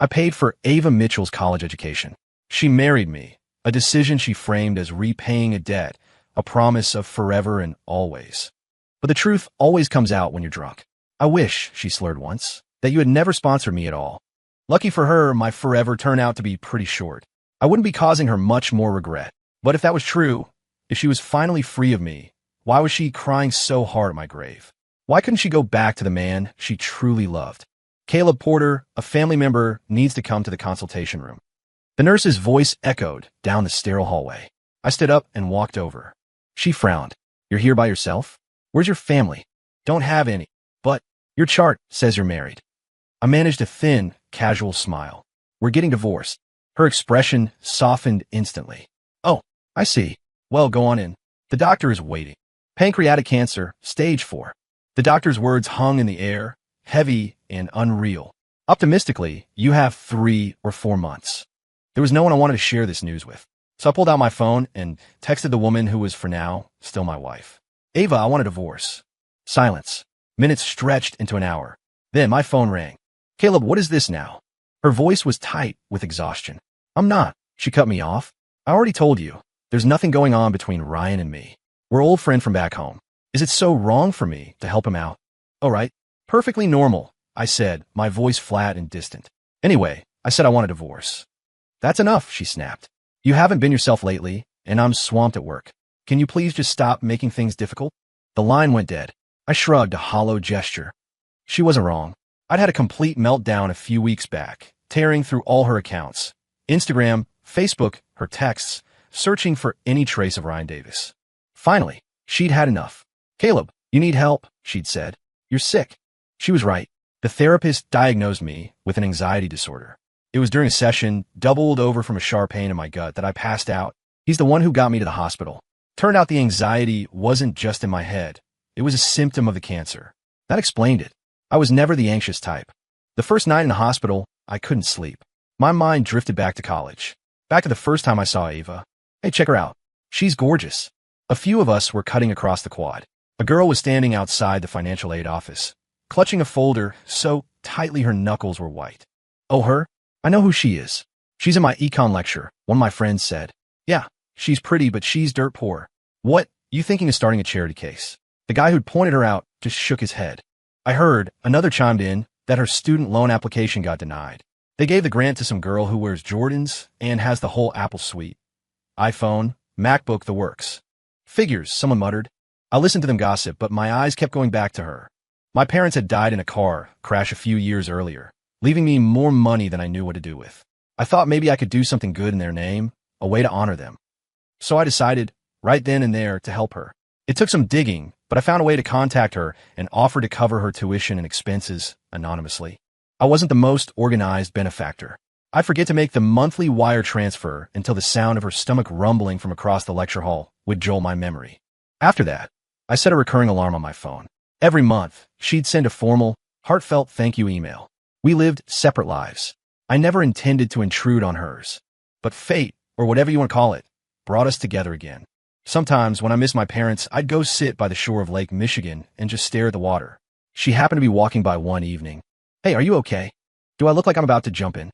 I paid for Ava Mitchell's college education. She married me, a decision she framed as repaying a debt, a promise of forever and always. But the truth always comes out when you're drunk. I wish, she slurred once, that you had never sponsored me at all. Lucky for her, my forever turned out to be pretty short. I wouldn't be causing her much more regret. But if that was true, if she was finally free of me, why was she crying so hard at my grave? Why couldn't she go back to the man she truly loved? Caleb Porter, a family member, needs to come to the consultation room. The nurse's voice echoed down the sterile hallway. I stood up and walked over. She frowned. You're here by yourself? Where's your family? Don't have any. But your chart says you're married. I managed a thin, casual smile. We're getting divorced. Her expression softened instantly. Oh, I see. Well, go on in. The doctor is waiting. Pancreatic cancer, stage 4. The doctor's words hung in the air, heavy and unreal. Optimistically, you have 3 or 4 months. There was no one I wanted to share this news with. So I pulled out my phone and texted the woman who was, for now, still my wife. Ava, I want a divorce. Silence. Minutes stretched into an hour. Then my phone rang. Caleb, what is this now? Her voice was tight with exhaustion. I'm not. She cut me off. I already told you. There's nothing going on between Ryan and me. We're old friend from back home. Is it so wrong for me to help him out? All right. Perfectly normal, I said, my voice flat and distant. Anyway, I said I want a divorce. That's enough, she snapped. You haven't been yourself lately, and I'm swamped at work. Can you please just stop making things difficult? The line went dead. I shrugged a hollow gesture. She wasn't wrong. I'd had a complete meltdown a few weeks back, tearing through all her accounts. Instagram, Facebook, her texts, searching for any trace of Ryan Davis. Finally, she'd had enough. Caleb, you need help, she'd said. You're sick. She was right. The therapist diagnosed me with an anxiety disorder. It was during a session, doubled over from a sharp pain in my gut, that I passed out. He's the one who got me to the hospital. Turned out the anxiety wasn't just in my head. It was a symptom of the cancer. That explained it. I was never the anxious type. The first night in the hospital, I couldn't sleep. My mind drifted back to college. Back to the first time I saw Ava. Hey, check her out. She's gorgeous. A few of us were cutting across the quad. A girl was standing outside the financial aid office, clutching a folder so tightly her knuckles were white. Oh, her? I know who she is. She's in my econ lecture, one of my friends said. Yeah, she's pretty, but she's dirt poor. What? You thinking of starting a charity case? The guy who'd pointed her out just shook his head. I heard, another chimed in, that her student loan application got denied. They gave the grant to some girl who wears Jordans and has the whole Apple suite. iPhone, MacBook, the works. Figures, someone muttered. I listened to them gossip, but my eyes kept going back to her. My parents had died in a car crash a few years earlier, leaving me more money than I knew what to do with. I thought maybe I could do something good in their name, a way to honor them. So I decided, right then and there, to help her. It took some digging, but I found a way to contact her and offer to cover her tuition and expenses anonymously. I wasn't the most organized benefactor. I'd forget to make the monthly wire transfer until the sound of her stomach rumbling from across the lecture hall would jolt my memory. After that, I set a recurring alarm on my phone. Every month, she'd send a formal, heartfelt thank you email. We lived separate lives. I never intended to intrude on hers. But fate, or whatever you want to call it, brought us together again. Sometimes, when I missed my parents, I'd go sit by the shore of Lake Michigan and just stare at the water. She happened to be walking by one evening. Hey, are you okay? Do I look like I'm about to jump in?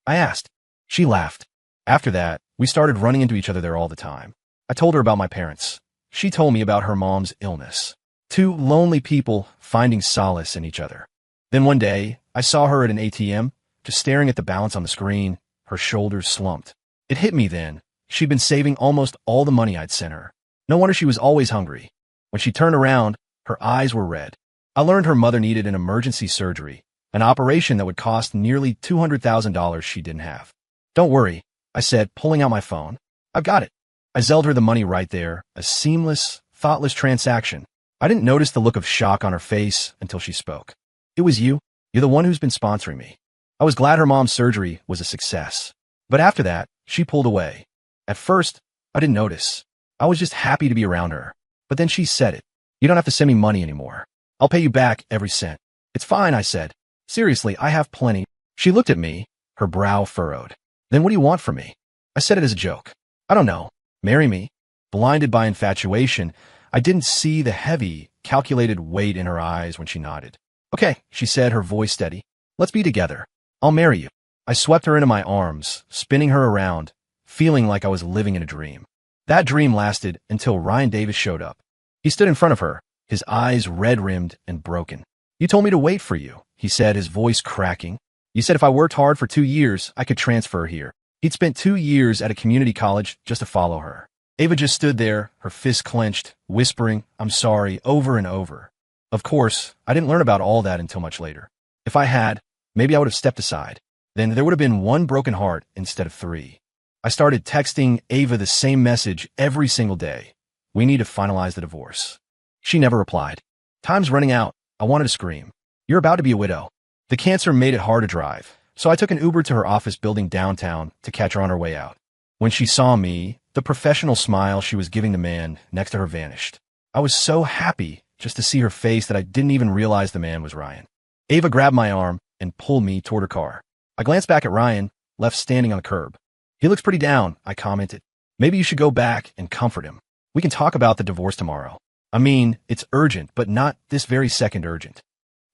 I asked. She laughed. After that, we started running into each other there all the time. I told her about my parents. She told me about her mom's illness. 2 lonely people finding solace in each other. Then one day, I saw her at an ATM, just staring at the balance on the screen, her shoulders slumped. It hit me then. She'd been saving almost all the money I'd sent her. No wonder she was always hungry. When she turned around, her eyes were red. I learned her mother needed an emergency surgery, an operation that would cost nearly $200,000 she didn't have. Don't worry, I said, pulling out my phone. I've got it. I zelled her the money right there, a seamless, thoughtless transaction. I didn't notice the look of shock on her face until she spoke. It was you. You're the one who's been sponsoring me. I was glad her mom's surgery was a success. But after that, she pulled away. At first, I didn't notice. I was just happy to be around her. But then she said it. You don't have to send me money anymore. I'll pay you back every cent. It's fine, I said. Seriously, I have plenty. She looked at me, her brow furrowed. Then what do you want from me? I said it as a joke. I don't know. Marry me. Blinded by infatuation, I didn't see the heavy, calculated weight in her eyes when she nodded. Okay, she said, her voice steady. Let's be together. I'll marry you. I swept her into my arms, spinning her around, feeling like I was living in a dream. That dream lasted until Ryan Davis showed up. He stood in front of her, his eyes red-rimmed and broken. "You told me to wait for you," he said, his voice cracking. "You said if I worked hard for 2 years, I could transfer here." He'd spent 2 years at a community college just to follow her. Ava just stood there, her fists clenched, whispering, "I'm sorry," over and over. Of course, I didn't learn about all that until much later. If I had, maybe I would have stepped aside. Then there would have been 1 broken heart instead of 3. I started texting Ava the same message every single day. "We need to finalize the divorce." She never replied. "Time's running out." I wanted to scream. "You're about to be a widow." The cancer made it hard to drive, so I took an Uber to her office building downtown to catch her on her way out. When she saw me, the professional smile she was giving the man next to her vanished. I was so happy just to see her face that I didn't even realize the man was Ryan. Ava grabbed my arm and pulled me toward her car. I glanced back at Ryan, left standing on the curb. "He looks pretty down," I commented. "Maybe you should go back and comfort him. We can talk about the divorce tomorrow. I mean, it's urgent, but not this very second urgent."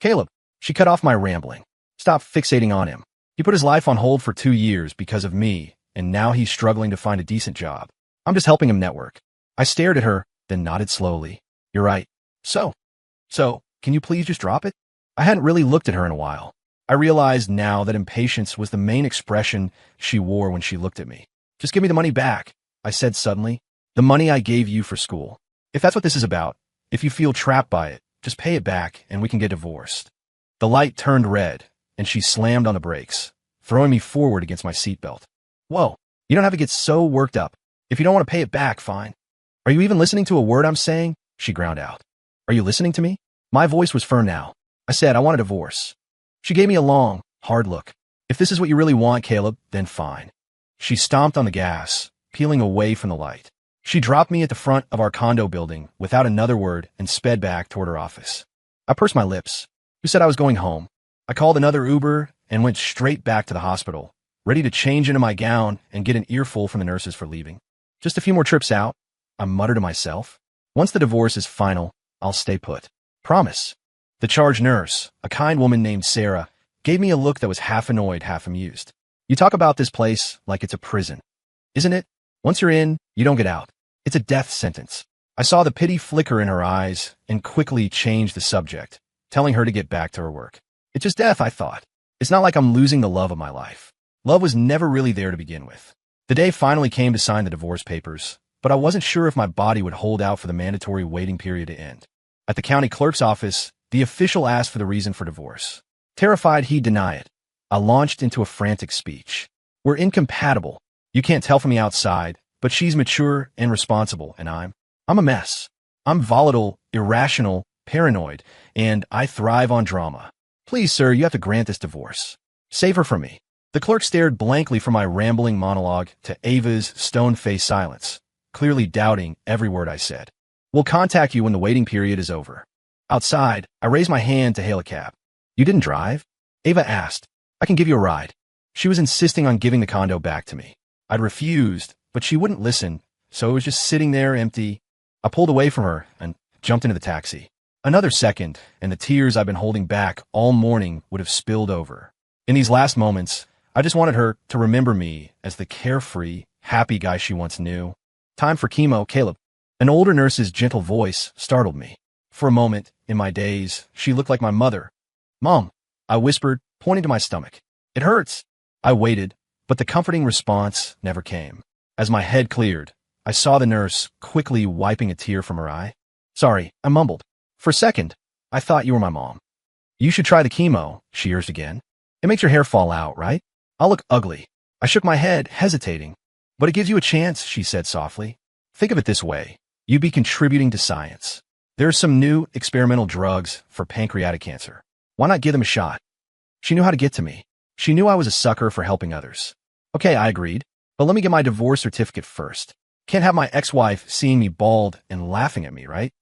"Caleb," she cut off my rambling. "Stop fixating on him. He put his life on hold for 2 years because of me, and now he's struggling to find a decent job. I'm just helping him network." I stared at her, then nodded slowly. "You're right. So, can you please just drop it?" I hadn't really looked at her in a while. I realized now that impatience was the main expression she wore when she looked at me. "Just give me the money back," I said suddenly. "The money I gave you for school. If that's what this is about, if you feel trapped by it, just pay it back and we can get divorced." The light turned red, and she slammed on the brakes, throwing me forward against my seatbelt. "Whoa, you don't have to get so worked up. If you don't want to pay it back, fine." "Are you even listening to a word I'm saying?" she ground out. "Are you listening to me?" My voice was firm now. I said I want a divorce. She gave me a long, hard look. "If this is what you really want, Caleb, then fine." She stomped on the gas, peeling away from the light. She dropped me at the front of our condo building without another word and sped back toward her office. I pursed my lips. Who said I was going home? I called another Uber and went straight back to the hospital, ready to change into my gown and get an earful from the nurses for leaving. "Just a few more trips out," I muttered to myself. "Once the divorce is final, I'll stay put. Promise." The charge nurse, a kind woman named Sarah, gave me a look that was half annoyed, half amused. "You talk about this place like it's a prison, isn't it? Once you're in, you don't get out. It's a death sentence." I saw the pity flicker in her eyes and quickly changed the subject, telling her to get back to her work. "It's just death," I thought. "It's not like I'm losing the love of my life." Love was never really there to begin with. The day finally came to sign the divorce papers, but I wasn't sure if my body would hold out for the mandatory waiting period to end. At the county clerk's office, the official asked for the reason for divorce. Terrified he'd deny it, I launched into a frantic speech. "We're incompatible. You can't tell from the outside, but she's mature and responsible, and I'm a mess. I'm volatile, irrational, paranoid, and I thrive on drama. Please, sir, you have to grant this divorce. Save her from me." The clerk stared blankly from my rambling monologue to Ava's stone-faced silence, clearly doubting every word I said. "We'll contact you when the waiting period is over." Outside, I raised my hand to hail a cab. "You didn't drive?" Ava asked. "I can give you a ride." She was insisting on giving the condo back to me. I'd refused, but she wouldn't listen, so it was just sitting there empty. I pulled away from her and jumped into the taxi. Another second, and the tears I've been holding back all morning would have spilled over. In these last moments, I just wanted her to remember me as the carefree, happy guy she once knew. "Time for chemo, Caleb." An older nurse's gentle voice startled me. For a moment, in my daze, she looked like my mother. "Mom," I whispered, pointing to my stomach. "It hurts." I waited, but the comforting response never came. As my head cleared, I saw the nurse quickly wiping a tear from her eye. "Sorry," I mumbled. "For a second, I thought you were my mom." "You should try the chemo," she urged again. "It makes your hair fall out, right? I'll look ugly." I shook my head, hesitating. "But it gives you a chance," she said softly. "Think of it this way. You'd be contributing to science. There are some new experimental drugs for pancreatic cancer. Why not give them a shot?" She knew how to get to me. She knew I was a sucker for helping others. "Okay," I agreed, "but let me get my divorce certificate first. Can't have my ex-wife seeing me bald and laughing at me, right?"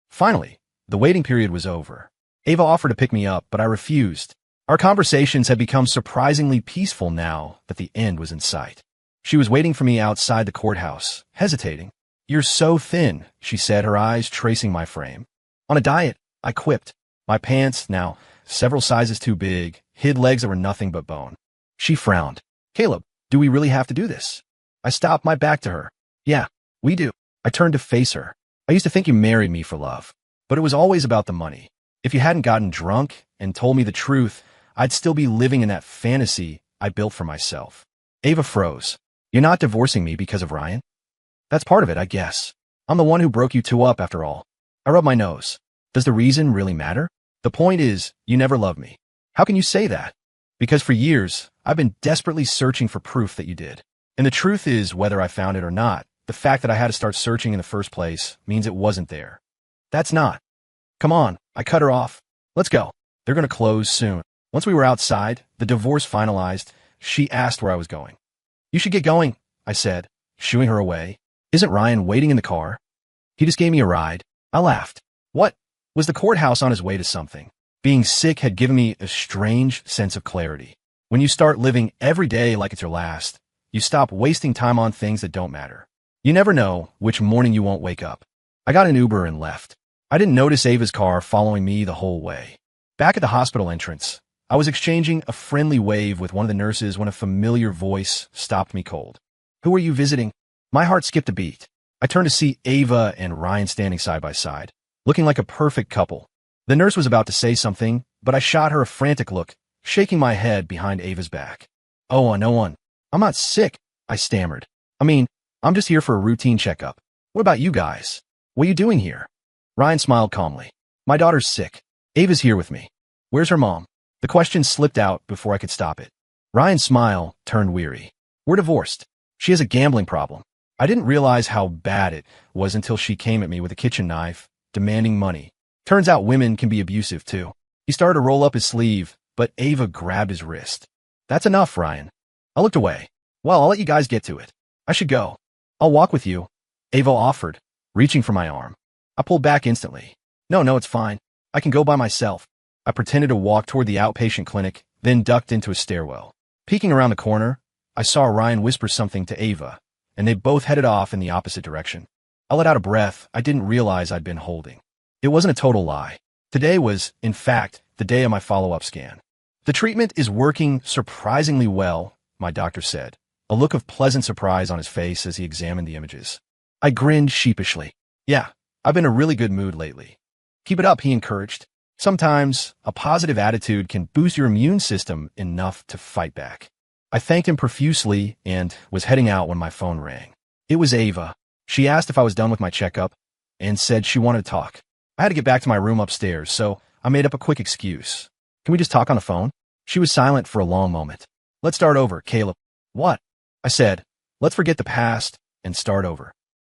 Finally, the waiting period was over. Ava offered to pick me up, but I refused. Our conversations had become surprisingly peaceful now that the end was in sight. She was waiting for me outside the courthouse, hesitating. "You're so thin," she said, her eyes tracing my frame. "On a diet," I quipped. My pants, now several sizes too big, hid legs that were nothing but bone. She frowned. Caleb, do we really have to do this? I stopped my back to her. Yeah, we do. I turned to face her. I used to think you married me for love, but it was always about the money. If you hadn't gotten drunk and told me the truth, I'd still be living in that fantasy I built for myself. Ava froze. You're not divorcing me because of Ryan? That's part of it, I guess. I'm the one who broke you two up after all. I rubbed my nose. Does the reason really matter? The point is, you never loved me. How can you say that? Because for years, I've been desperately searching for proof that you did. And the truth is, whether I found it or not, the fact that I had to start searching in the first place means it wasn't there. That's not. Come on, I cut her off. Let's go. They're going to close soon. Once we were outside, the divorce finalized, she asked where I was going. You should get going, I said, shooing her away. Isn't Ryan waiting in the car? He just gave me a ride. I laughed. What? Was the courthouse on his way to something? Being sick had given me a strange sense of clarity. When you start living every day like it's your last, you stop wasting time on things that don't matter. You never know which morning you won't wake up. I got an Uber and left. I didn't notice Ava's car following me the whole way. Back at the hospital entrance, I was exchanging a friendly wave with one of the nurses when a familiar voice stopped me cold. Who are you visiting? My heart skipped a beat. I turned to see Ava and Ryan standing side by side, looking like a perfect couple. The nurse was about to say something, but I shot her a frantic look, shaking my head behind Ava's back. Oh, no one. I'm not sick, I stammered. I'm just here for a routine checkup. What about you guys? What are you doing here? Ryan smiled calmly. My daughter's sick. Ava's here with me. Where's her mom? The question slipped out before I could stop it. Ryan's smile turned weary. We're divorced. She has a gambling problem. I didn't realize how bad it was until she came at me with a kitchen knife, demanding money. Turns out women can be abusive too. He started to roll up his sleeve, but Ava grabbed his wrist. That's enough, Ryan. I looked away. Well, I'll let you guys get to it. I should go. I'll walk with you, Ava offered, reaching for my arm. I pulled back instantly. No, it's fine. I can go by myself. I pretended to walk toward the outpatient clinic, then ducked into a stairwell. Peeking around the corner, I saw Ryan whisper something to Ava, and they both headed off in the opposite direction. I let out a breath I didn't realize I'd been holding. It wasn't a total lie. Today was, in fact, the day of my follow-up scan. The treatment is working surprisingly well, my doctor said, a look of pleasant surprise on his face as he examined the images. I grinned sheepishly. Yeah, I've been in a really good mood lately. Keep it up, he encouraged. Sometimes a positive attitude can boost your immune system enough to fight back. I thanked him profusely and was heading out when my phone rang. It was Ava. She asked if I was done with my checkup and said she wanted to talk. I had to get back to my room upstairs, so I made up a quick excuse. Can we just talk on the phone? She was silent for a long moment. Let's start over, Caleb. What? I said, let's forget the past and start over.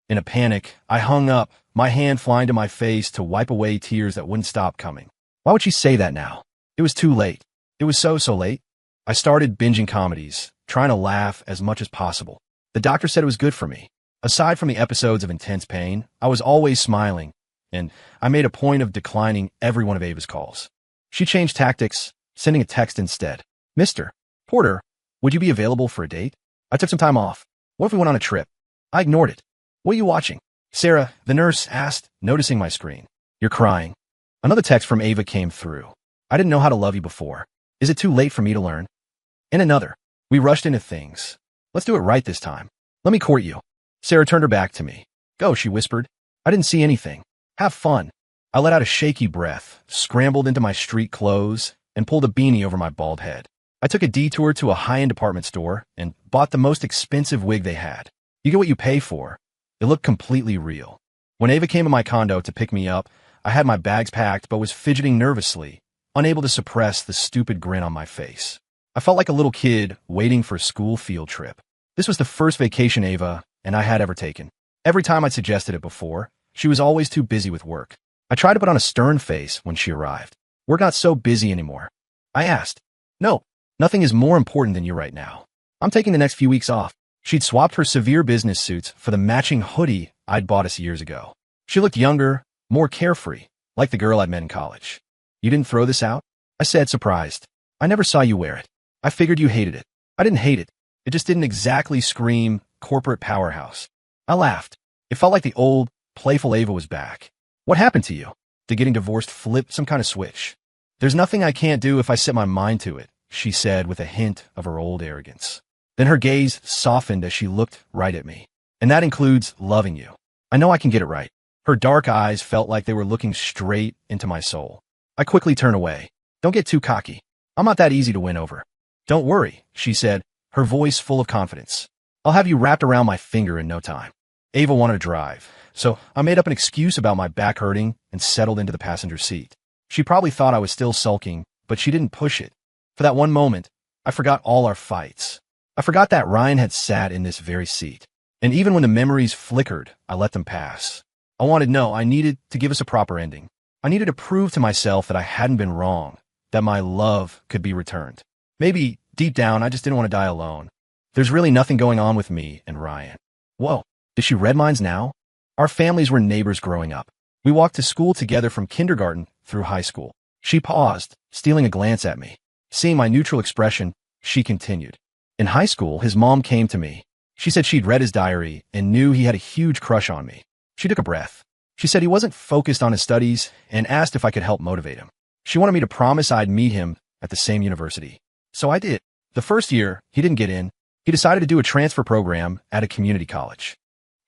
In a panic, I hung up, my hand flying to my face to wipe away tears that wouldn't stop coming. Why would she say that now? It was too late. It was so late. I started binging comedies, trying to laugh as much as possible. The doctor said it was good for me. Aside from the episodes of intense pain, I was always smiling, and I made a point of declining every one of Ava's calls. She changed tactics, sending a text instead. Mr. Porter, would you be available for a date? I took some time off. What if we went on a trip? I ignored it. What are you watching? Sarah, the nurse asked, noticing my screen. You're crying. Another text from Ava came through. I didn't know how to love you before. Is it too late for me to learn? And another. We rushed into things. Let's do it right this time. Let me court you. Sarah turned her back to me. Go, she whispered. I didn't see anything. Have fun. I let out a shaky breath, scrambled into my street clothes, and pulled a beanie over my bald head. I took a detour to a high-end department store and bought the most expensive wig they had. You get what you pay for. It looked completely real. When Ava came to my condo to pick me up, I had my bags packed but was fidgeting nervously, unable to suppress the stupid grin on my face. I felt like a little kid waiting for a school field trip. This was the first vacation Ava and I had ever taken. Every time I'd suggested it before, she was always too busy with work. I tried to put on a stern face when she arrived. We're not so busy anymore. I asked. No, nothing is more important than you right now. I'm taking the next few weeks off. She'd swapped her severe business suits for the matching hoodie I'd bought us years ago. She looked younger, more carefree, like the girl I'd met in college. You didn't throw this out? I said, surprised. I never saw you wear it. I figured you hated it. I didn't hate it. It just didn't exactly scream corporate powerhouse. I laughed. It felt like the old, playful Ava was back. What happened to you? Did getting divorced flip some kind of switch? There's nothing I can't do if I set my mind to it, she said with a hint of her old arrogance. Then her gaze softened as she looked right at me. And that includes loving you. I know I can get it right. Her dark eyes felt like they were looking straight into my soul. I quickly turned away. Don't get too cocky. I'm not that easy to win over. Don't worry, she said, her voice full of confidence. I'll have you wrapped around my finger in no time. Ava wanted to drive, so I made up an excuse about my back hurting and settled into the passenger seat. She probably thought I was still sulking, but she didn't push it. For that one moment, I forgot all our fights. I forgot that Ryan had sat in this very seat. And even when the memories flickered, I let them pass. I needed to give us a proper ending. I needed to prove to myself that I hadn't been wrong, that my love could be returned. Maybe, deep down, I just didn't want to die alone. There's really nothing going on with me and Ryan. Whoa, does she read minds now? Our families were neighbors growing up. We walked to school together from kindergarten through high school. She paused, stealing a glance at me. Seeing my neutral expression, she continued. In high school, his mom came to me. She said she'd read his diary and knew he had a huge crush on me. She took a breath. She said he wasn't focused on his studies and asked if I could help motivate him. She wanted me to promise I'd meet him at the same university. So I did. The first year, he didn't get in. He decided to do a transfer program at a community college.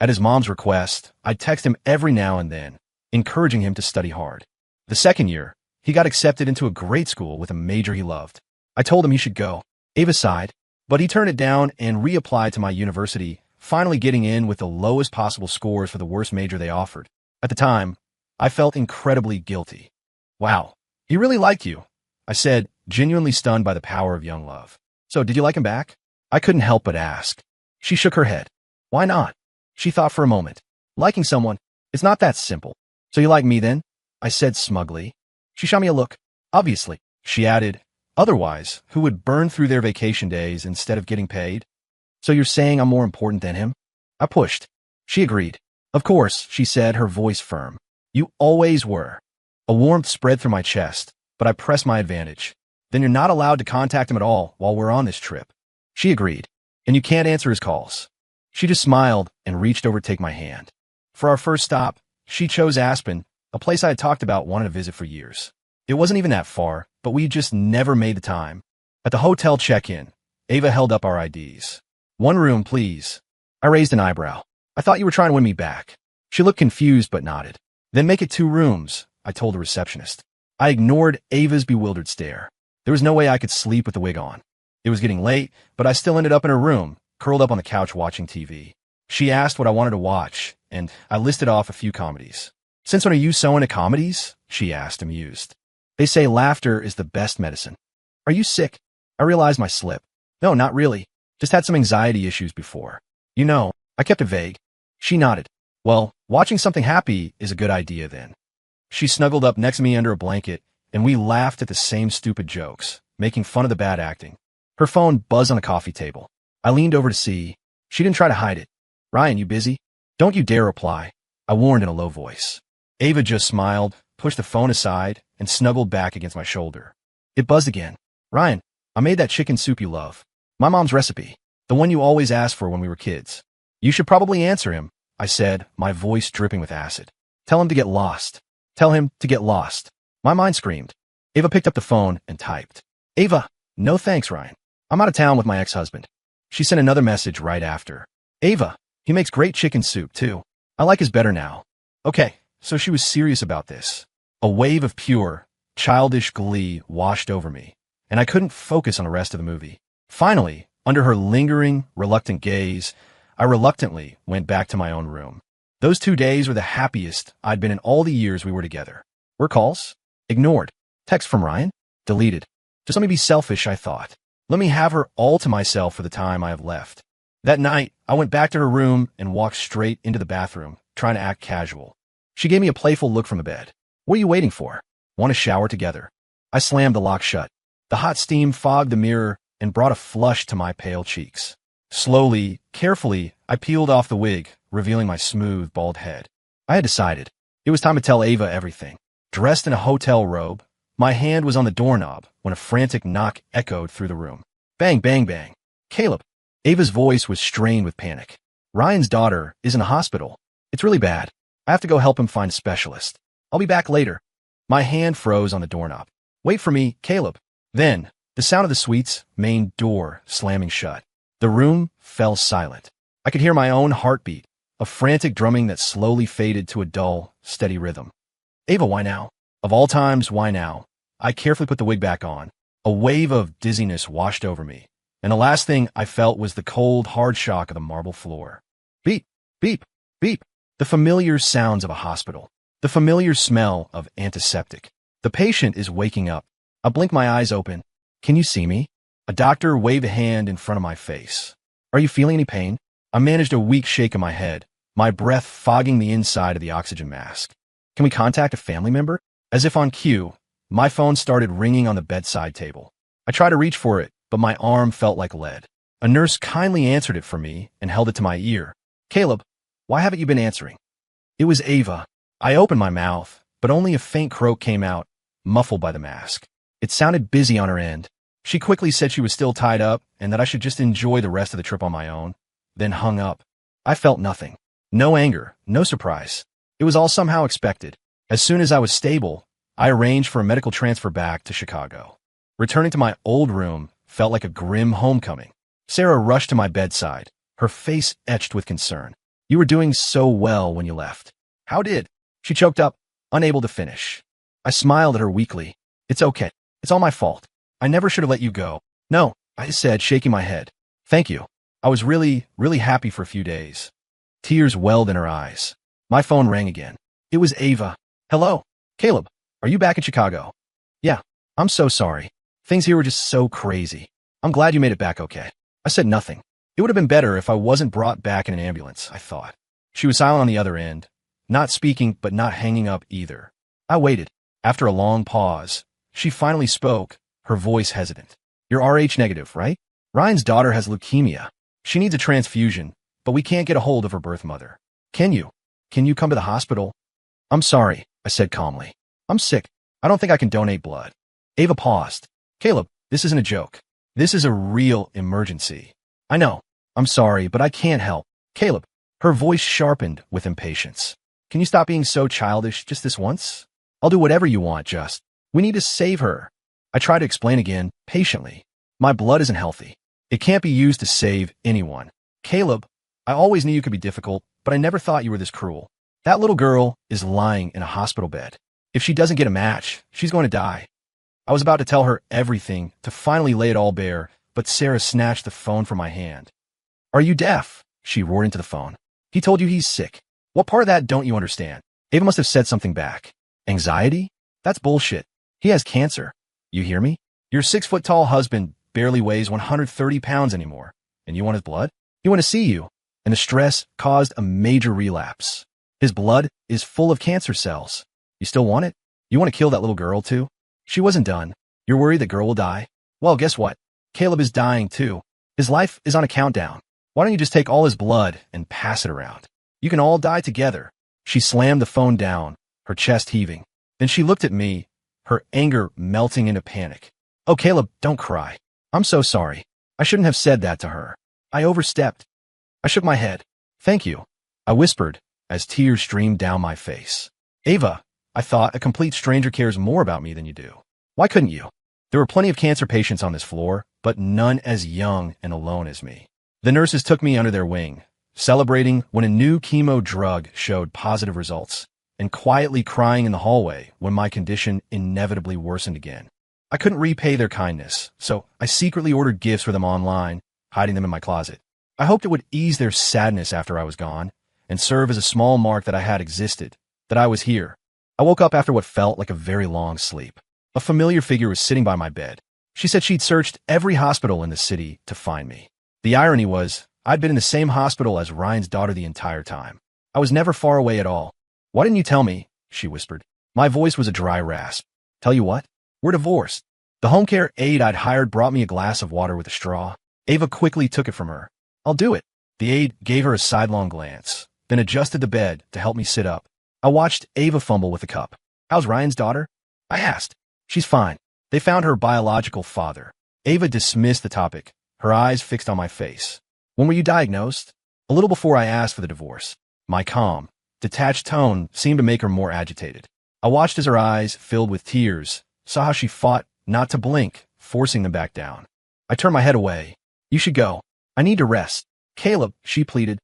At his mom's request, I'd text him every now and then, encouraging him to study hard. The second year, he got accepted into a great school with a major he loved. I told him he should go. Ava sighed, but he turned it down and reapplied to my university, finally getting in with the lowest possible scores for the worst major they offered. At the time, I felt incredibly guilty. Wow, he really liked you, I said, genuinely stunned by the power of young love. So, did you like him back? I couldn't help but ask. She shook her head. Why not? She thought for a moment. Liking someone, it's not that simple. So you like me then? I said smugly. She shot me a look. Obviously, she added. Otherwise, who would burn through their vacation days instead of getting paid? So you're saying I'm more important than him? I pushed. She agreed. Of course, she said, her voice firm. You always were. A warmth spread through my chest, but I pressed my advantage. Then you're not allowed to contact him at all while we're on this trip. She agreed. And you can't answer his calls. She just smiled and reached over to take my hand. For our first stop, she chose Aspen, a place I had talked about wanting to visit for years. It wasn't even that far, but we just never made the time. At the hotel check-in, Ava held up our IDs. One room, please. I raised an eyebrow. I thought you were trying to win me back. She looked confused but nodded. Then make it 2 rooms, I told the receptionist. I ignored Ava's bewildered stare. There was no way I could sleep with the wig on. It was getting late, but I still ended up in her room, curled up on the couch watching TV. She asked what I wanted to watch, and I listed off a few comedies. Since when are you so into comedies? She asked, amused. They say laughter is the best medicine. Are you sick? I realized my slip. No, not really. Just had some anxiety issues before. You know, I kept it vague. She nodded. Well, watching something happy is a good idea then. She snuggled up next to me under a blanket, and we laughed at the same stupid jokes, making fun of the bad acting. Her phone buzzed on the coffee table. I leaned over to see. She didn't try to hide it. Ryan, you busy? Don't you dare reply, I warned in a low voice. Ava just smiled, pushed the phone aside, and snuggled back against my shoulder. It buzzed again. Ryan, I made that chicken soup you love. My mom's recipe. The one you always asked for when we were kids. You should probably answer him, I said, my voice dripping with acid. Tell him to get lost. Tell him to get lost. My mind screamed. Ava picked up the phone and typed. Ava, no thanks, Ryan. I'm out of town with my ex-husband. She sent another message right after. Ava, he makes great chicken soup, too. I like his better now. Okay, so she was serious about this. A wave of pure, childish glee washed over me, and I couldn't focus on the rest of the movie. Finally, under her lingering, reluctant gaze, I reluctantly went back to my own room. Those 2 days were the happiest I'd been in all the years we were together. Were calls? Ignored. Text from Ryan? Deleted. Just let me be selfish, I thought. Let me have her all to myself for the time I have left. That night, I went back to her room and walked straight into the bathroom, trying to act casual. She gave me a playful look from the bed. What are you waiting for? Want to shower together? I slammed the lock shut. The hot steam fogged the mirror and brought a flush to my pale cheeks. Slowly, carefully, I peeled off the wig, revealing my smooth, bald head. I had decided. It was time to tell Ava everything. Dressed in a hotel robe, my hand was on the doorknob when a frantic knock echoed through the room. Bang, bang, bang. Caleb. Ava's voice was strained with panic. Ryan's daughter is in a hospital. It's really bad. I have to go help him find a specialist. I'll be back later. My hand froze on the doorknob. Wait for me, Caleb. Then, The sound of the suite's main door slamming shut. The room fell silent. I could hear my own heartbeat, a frantic drumming that slowly faded to a dull, steady rhythm. Ava, why now? Of all times, why now? I carefully put the wig back on. A wave of dizziness washed over me, and the last thing I felt was the cold, hard shock of the marble floor. Beep, beep, beep. The familiar sounds of a hospital. The familiar smell of antiseptic. The patient is waking up. I blink my eyes open. Can you see me? A doctor waved a hand in front of my face. Are you feeling any pain? I managed a weak shake of my head, my breath fogging the inside of the oxygen mask. Can we contact a family member? As if on cue, my phone started ringing on the bedside table. I tried to reach for it, but my arm felt like lead. A nurse kindly answered it for me and held it to my ear. Caleb, why haven't you been answering? It was Ava. I opened my mouth, but only a faint croak came out, muffled by the mask. It sounded busy on her end. She quickly said she was still tied up and that I should just enjoy the rest of the trip on my own, then hung up. I felt nothing. No anger, no surprise. It was all somehow expected. As soon as I was stable, I arranged for a medical transfer back to Chicago. Returning to my old room felt like a grim homecoming. Sarah rushed to my bedside, her face etched with concern. You were doing so well when you left. How did? She choked up, unable to finish. I smiled at her weakly. It's okay. It's all my fault. I never should have let you go. No, I said, shaking my head. Thank you. I was really happy for a few days. Tears welled in her eyes. My phone rang again. It was Ava. Hello, Caleb. Are you back in Chicago? Yeah, I'm so sorry. Things here were just so crazy. I'm glad you made it back okay. I said nothing. It would have been better if I wasn't brought back in an ambulance, I thought. She was silent on the other end, not speaking but not hanging up either. I waited. After a long pause, she finally spoke, her voice hesitant. You're Rh negative, right? Ryan's daughter has leukemia. She needs a transfusion, but we can't get a hold of her birth mother. Can you? Can you come to the hospital? I'm sorry, I said calmly. I'm sick. I don't think I can donate blood. Ava paused. Caleb, this isn't a joke. This is a real emergency. I know. I'm sorry, but I can't help. Caleb. Her voice sharpened with impatience. Can you stop being so childish just this once? I'll do whatever you want, just. We need to save her. I tried to explain again, patiently. My blood isn't healthy. It can't be used to save anyone. Caleb, I always knew you could be difficult, but I never thought you were this cruel. That little girl is lying in a hospital bed. If she doesn't get a match, she's going to die. I was about to tell her everything to finally lay it all bare, but Sarah snatched the phone from my hand. Are you deaf? She roared into the phone. He told you he's sick. What part of that don't you understand? Ava must have said something back. Anxiety? That's bullshit. He has cancer. You hear me? Your 6-foot-tall husband barely weighs 130 pounds anymore. And you want his blood? He want to see you. And the stress caused a major relapse. His blood is full of cancer cells. You still want it? You want to kill that little girl too? She wasn't done. You're worried the girl will die? Well, guess what? Caleb is dying too. His life is on a countdown. Why don't you just take all his blood and pass it around? You can all die together. She slammed the phone down, her chest heaving. Then she looked at me, her anger melting into panic. Oh, Caleb, don't cry. I'm so sorry. I shouldn't have said that to her. I overstepped. I shook my head. Thank you, I whispered as tears streamed down my face. Ava, I thought a complete stranger cares more about me than you do. Why couldn't you? There were plenty of cancer patients on this floor, but none as young and alone as me. The nurses took me under their wing, celebrating when a new chemo drug showed positive results, and quietly crying in the hallway when my condition inevitably worsened again. I couldn't repay their kindness, so I secretly ordered gifts for them online, hiding them in my closet. I hoped it would ease their sadness after I was gone, and serve as a small mark that I had existed, that I was here. I woke up after what felt like a very long sleep. A familiar figure was sitting by my bed. She said she'd searched every hospital in the city to find me. The irony was, I'd been in the same hospital as Ryan's daughter the entire time. I was never far away at all. Why didn't you tell me? She whispered. My voice was a dry rasp. Tell you what? We're divorced. The home care aide I'd hired brought me a glass of water with a straw. Ava quickly took it from her. I'll do it. The aide gave her a sidelong glance, then adjusted the bed to help me sit up. I watched Ava fumble with the cup. How's Ryan's daughter? I asked. She's fine. They found her biological father. Ava dismissed the topic, her eyes fixed on my face. When were you diagnosed? A little before I asked for the divorce. My calm, detached tone seemed to make her more agitated. I watched as her eyes filled with tears, saw how she fought not to blink, forcing them back down. I turned my head away. You should go. I need to rest. Caleb, she pleaded.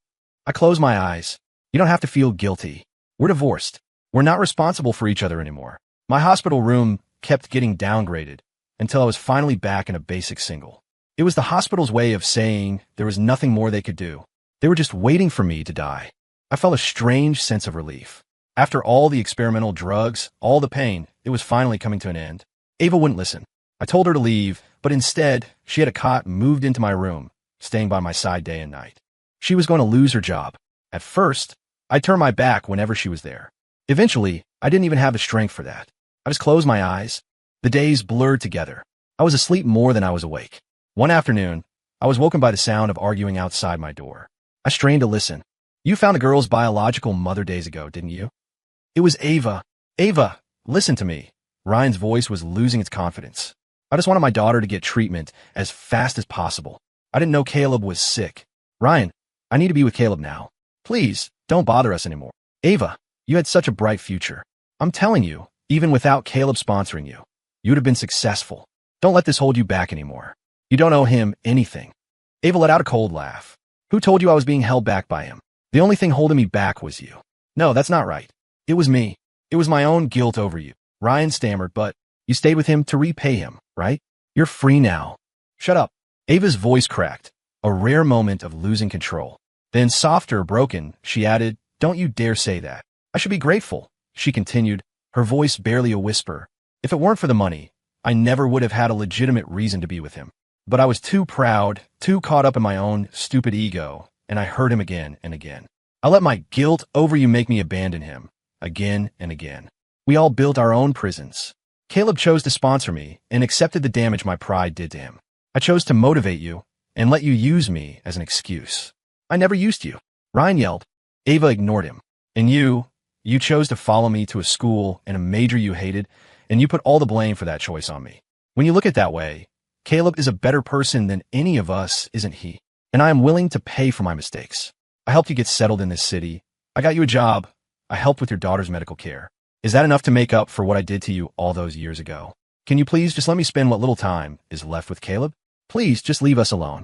I closed my eyes. You don't have to feel guilty. We're divorced. We're not responsible for each other anymore. My hospital room kept getting downgraded until I was finally back in a basic single. It was the hospital's way of saying there was nothing more they could do. They were just waiting for me to die. I felt a strange sense of relief. After all the experimental drugs, all the pain, it was finally coming to an end. Ava wouldn't listen. I told her to leave, but instead, she had a cot moved into my room, staying by my side day and night. She was going to lose her job. At first, I turned my back whenever she was there. Eventually, I didn't even have the strength for that. I just closed my eyes. The days blurred together. I was asleep more than I was awake. One afternoon, I was woken by the sound of arguing outside my door. I strained to listen. You found the girl's biological mother days ago, didn't you? It was Ava. Ava, listen to me. Ryan's voice was losing its confidence. I just wanted my daughter to get treatment as fast as possible. I didn't know Caleb was sick. Ryan, I need to be with Caleb now. Please, don't bother us anymore. Ava, you had such a bright future. I'm telling you, even without Caleb sponsoring you, you would have been successful. Don't let this hold you back anymore. You don't owe him anything. Ava let out a cold laugh. Who told you I was being held back by him? The only thing holding me back was you. No, that's not right. It was me. It was my own guilt over you. Ryan stammered, but you stayed with him to repay him, right? You're free now. Shut up. Ava's voice cracked, a rare moment of losing control. Then, softer, broken, she added, Don't you dare say that. I should be grateful, she continued, her voice barely a whisper. If it weren't for the money, I never would have had a legitimate reason to be with him. But I was too proud, too caught up in my own stupid ego, and I hurt him again and again. I let my guilt over you make me abandon him, again and again. We all built our own prisons. Caleb chose to sponsor me and accepted the damage my pride did to him. I chose to motivate you and let you use me as an excuse. I never used you. Ryan yelled. Ava ignored him. And you chose to follow me to a school and a major you hated, and you put all the blame for that choice on me. When you look at it that way, Caleb is a better person than any of us, isn't he? And I am willing to pay for my mistakes. I helped you get settled in this city. I got you a job. I helped with your daughter's medical care. Is that enough to make up for what I did to you all those years ago? Can you please just let me spend what little time is left with Caleb? Please just leave us alone.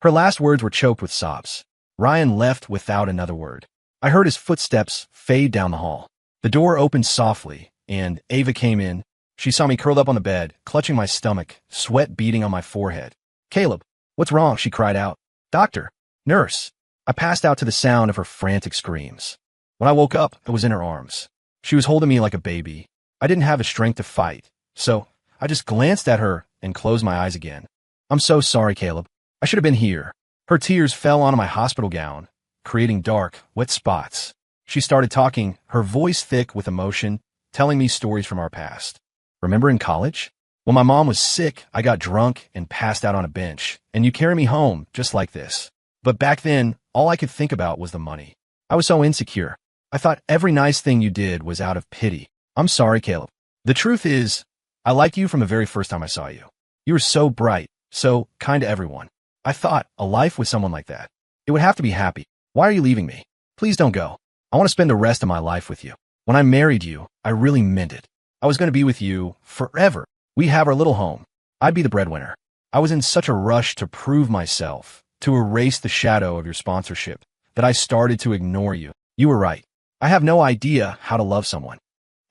Her last words were choked with sobs. Ryan left without another word. I heard his footsteps fade down the hall. The door opened softly, and Ava came in. She saw me curled up on the bed, clutching my stomach, sweat beading on my forehead. Caleb, what's wrong? She cried out. Doctor, nurse. I passed out to the sound of her frantic screams. When I woke up, I was in her arms. She was holding me like a baby. I didn't have the strength to fight, so I just glanced at her and closed my eyes again. I'm so sorry, Caleb. I should have been here. Her tears fell onto my hospital gown, creating dark, wet spots. She started talking, her voice thick with emotion, telling me stories from our past. Remember in college? When my mom was sick, I got drunk and passed out on a bench, and you carried me home just like this. But back then, all I could think about was the money. I was so insecure. I thought every nice thing you did was out of pity. I'm sorry, Caleb. The truth is, I liked you from the very first time I saw you. You were so bright, so kind to everyone. I thought a life with someone like that, it would have to be happy. Why are you leaving me? Please don't go. I want to spend the rest of my life with you. When I married you, I really meant it. I was going to be with you forever. We'd have our little home. I'd be the breadwinner. I was in such a rush to prove myself, to erase the shadow of your sponsorship, that I started to ignore you. You were right. I have no idea how to love someone.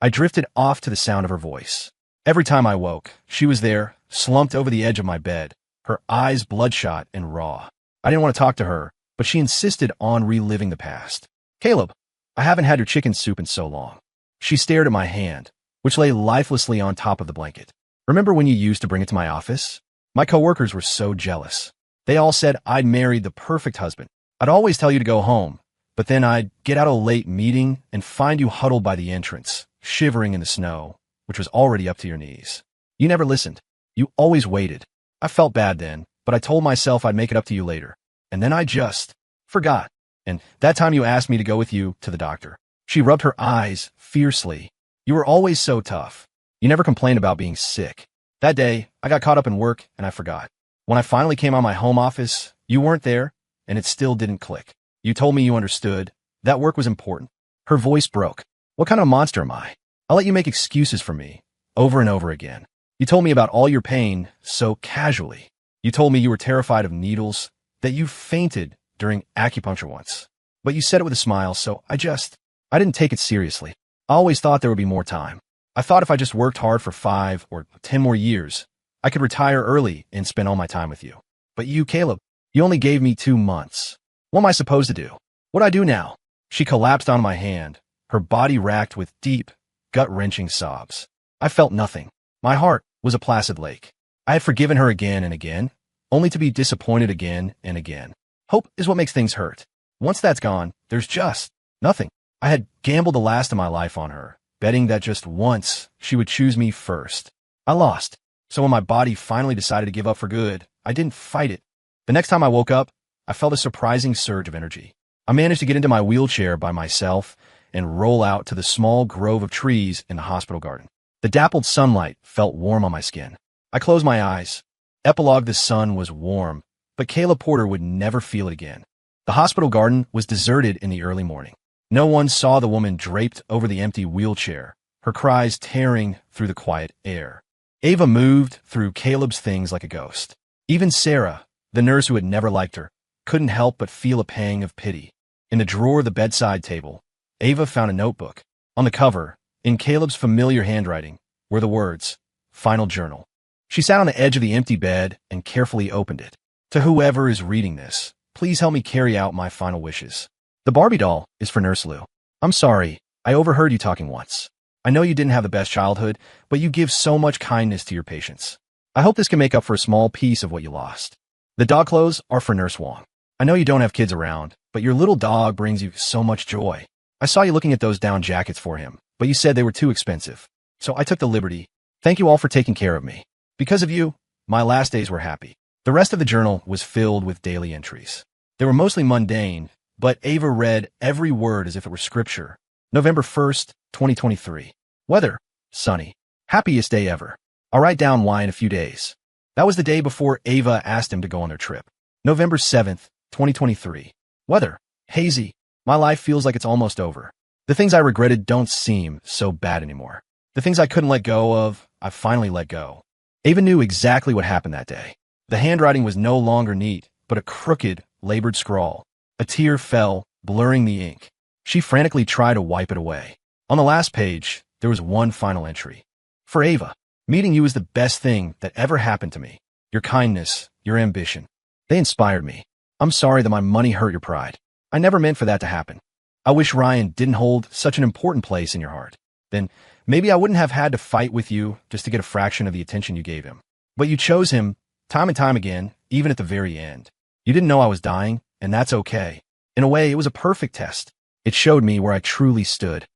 I drifted off to the sound of her voice. Every time I woke, she was there, slumped over the edge of my bed, her eyes bloodshot and raw. I didn't want to talk to her, but she insisted on reliving the past. Caleb, I haven't had your chicken soup in so long. She stared at my hand, which lay lifelessly on top of the blanket. Remember when you used to bring it to my office? My coworkers were so jealous. They all said I'd married the perfect husband. I'd always tell you to go home, but then I'd get out of a late meeting and find you huddled by the entrance, shivering in the snow, which was already up to your knees. You never listened. You always waited. I felt bad then, but I told myself I'd make it up to you later. And then I just forgot. And that time you asked me to go with you to the doctor. She rubbed her eyes fiercely. You were always so tough. You never complained about being sick. That day, I got caught up in work and I forgot. When I finally came out of my home office, you weren't there, and it still didn't click. You told me you understood. That work was important. Her voice broke. What kind of monster am I? I'll let you make excuses for me, over and over again. You told me about all your pain so casually. You told me you were terrified of needles, that you fainted during acupuncture once. But you said it with a smile, so I didn't take it seriously. I always thought there would be more time. I thought if I just worked hard for 5 or 10 more years, I could retire early and spend all my time with you. But you, Caleb, you only gave me 2 months. What am I supposed to do? What do I do now? She collapsed on my hand, her body racked with deep, gut-wrenching sobs. I felt nothing. My heart was a placid lake. I had forgiven her again and again, only to be disappointed again and again. Hope is what makes things hurt. Once that's gone, there's just nothing. I had gambled the last of my life on her, betting that just once she would choose me first. I lost. So when my body finally decided to give up for good, I didn't fight it. The next time I woke up, I felt a surprising surge of energy. I managed to get into my wheelchair by myself and roll out to the small grove of trees in the hospital garden. The dappled sunlight felt warm on my skin. I closed my eyes. Epilogue: the sun was warm, but Caleb Porter would never feel it again. The hospital garden was deserted in the early morning. No one saw the woman draped over the empty wheelchair, her cries tearing through the quiet air. Ava moved through Caleb's things like a ghost. Even Sarah, the nurse who had never liked her, couldn't help but feel a pang of pity. In the drawer of the bedside table, Ava found a notebook. On the cover, in Caleb's familiar handwriting, were the words, "Final Journal." She sat on the edge of the empty bed and carefully opened it. To whoever is reading this, please help me carry out my final wishes. The Barbie doll is for Nurse Lou. I'm sorry, I overheard you talking once. I know you didn't have the best childhood, but you give so much kindness to your patients. I hope this can make up for a small piece of what you lost. The dog clothes are for Nurse Wong. I know you don't have kids around, but your little dog brings you so much joy. I saw you looking at those down jackets for him, but you said they were too expensive. So I took the liberty. Thank you all for taking care of me. Because of you, my last days were happy. The rest of the journal was filled with daily entries. They were mostly mundane, but Ava read every word as if it were scripture. November 1st, 2023. Weather: sunny. Happiest day ever. I'll write down why in a few days. That was the day before Ava asked him to go on their trip. November 7th, 2023. Weather: hazy. My life feels like it's almost over. The things I regretted don't seem so bad anymore. The things I couldn't let go of, I've finally let go. Ava knew exactly what happened that day. The handwriting was no longer neat, but a crooked, labored scrawl. A tear fell, blurring the ink. She frantically tried to wipe it away. On the last page, there was one final entry. For Ava, meeting you is the best thing that ever happened to me. Your kindness, your ambition, they inspired me. I'm sorry that my money hurt your pride. I never meant for that to happen. I wish Ryan didn't hold such an important place in your heart. Then maybe I wouldn't have had to fight with you just to get a fraction of the attention you gave him. But you chose him time and time again, even at the very end. You didn't know I was dying, and that's okay. In a way, it was a perfect test. It showed me where I truly stood.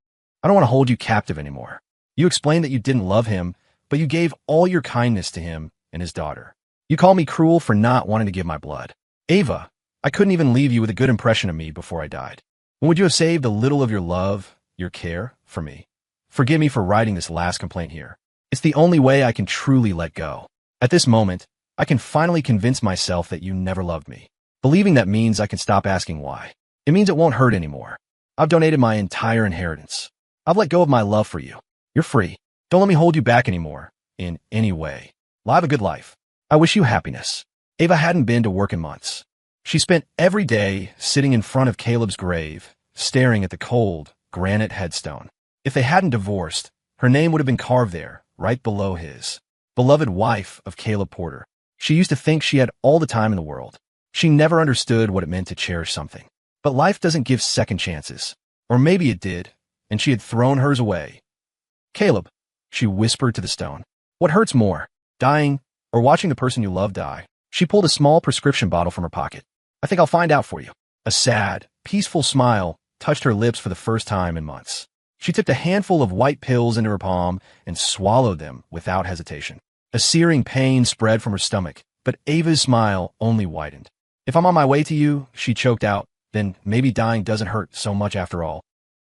I don't want to hold you captive anymore. You explained that you didn't love him, but you gave all your kindness to him and his daughter. You called me cruel for not wanting to give my blood. Ava, I couldn't even leave you with a good impression of me before I died. When would you have saved a little of your love, your care, for me? Forgive me for writing this last complaint here. It's the only way I can truly let go. At this moment, I can finally convince myself that you never loved me. Believing that means I can stop asking why. It means it won't hurt anymore. I've donated my entire inheritance. I've let go of my love for you. You're free. Don't let me hold you back anymore, in any way. Live a good life. I wish you happiness. Ava hadn't been to work in months. She spent every day sitting in front of Caleb's grave, staring at the cold, granite headstone. If they hadn't divorced, her name would have been carved there, right below his. Beloved wife of Caleb Porter. She used to think she had all the time in the world. She never understood what it meant to cherish something. But life doesn't give second chances. Or maybe it did, and she had thrown hers away. Caleb, she whispered to the stone. What hurts more, dying or watching the person you love die? She pulled a small prescription bottle from her pocket. I think I'll find out for you. A sad, peaceful smile touched her lips for the first time in months. She took a handful of white pills into her palm and swallowed them without hesitation. A searing pain spread from her stomach, but Ava's smile only widened. If I'm on my way to you, she choked out, then maybe dying doesn't hurt so much after all.